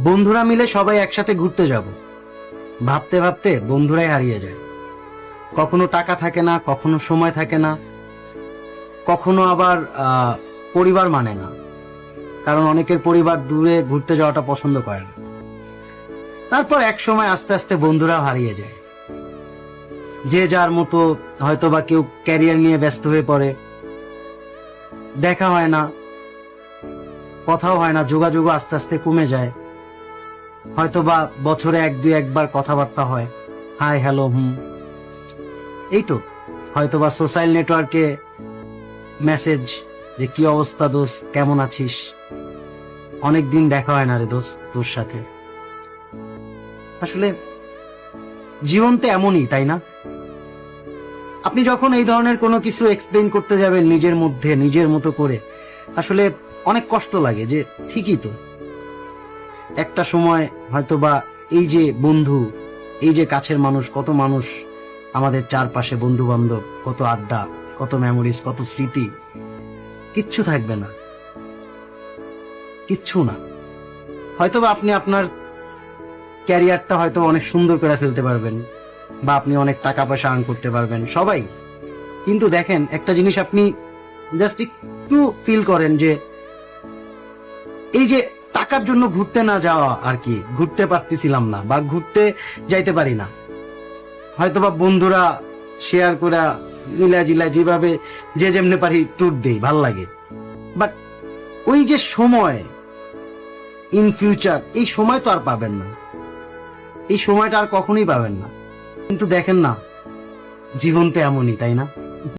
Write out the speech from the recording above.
বন্ধুরা মিলে সবাই একসাথে ঘুরতে যাব, ভাবতে ভাবতে বন্ধুরাই হারিয়ে যায়। কখনো টাকা থাকে না, কখনো সময় থাকে না, কখনো আবার পরিবার মানে না, কারণ অনেকের পরিবার দূরে ঘুরতে যাওয়াটা পছন্দ করে না। তারপর এক সময় আস্তে আস্তে বন্ধুরাও হারিয়ে যায়, যে যার মতো, হয়তো বা কেউ ক্যারিয়ার নিয়ে ব্যস্ত হয়ে পড়ে, দেখা হয় না, কথাও হয় না, যোগাযোগ আস্তে আস্তে কমে যায়। হয়তো বা বছরে এক দুই একবার কথাবার্তা হয়, হাই হ্যালো এই তো। হয়তো বা সোশ্যাল নেটওয়ার্কে মেসেজ, যে কি অবস্থা দোস্ত, কেমন আছিস, অনেকদিন দেখা হয় না রে দোস্ত তোর সাথে। আসলে জীবন তো এমনই, তাই না? আপনি যখন এই ধরনের কোনো কিছু এক্সপ্লেইন করতে যাবেন নিজের মধ্যে নিজের মতো করে, আসলে অনেক কষ্ট লাগে যে ঠিকই তো, একটা সময় হয়তো বা এই যে বন্ধু, এই যে কাছের মানুষ, কত মানুষ আমাদের চারপাশে, বন্ধু বান্ধব, কত আড্ডা, কত মেমোরিজ, কত স্মৃতি, কিচ্ছু থাকবে না, কিচ্ছু না। হয়তোবা আপনি আপনার ক্যারিয়ারটা হয়তো অনেক সুন্দর করে ফেলতে পারবেন, বা আপনি অনেক টাকা পয়সা আর্ন করতে পারবেন, সবাই। কিন্তু দেখেন একটা জিনিস, আপনি জাস্ট একটু ফিল করেন যে এই যে টাকার জন্য ঘুরতে না যাওয়া, আর কি ঘুরতে পারতেছিলাম না বা ঘুরতে যাইতে পারি না, হয়তোবা বন্ধুরা শেয়ার করে মিলা জিলা যেভাবে যে যেমনে পারি ট্যুর দেই, ভাল লাগে। বাট ওই যে সময়, ইন ফিউচার, এই সময় তো আর পাবেন না, এই সময়টা আর কখনোই পাবেন না। কিন্তু দেখেন না, জীবন তো এমনই, তাই না?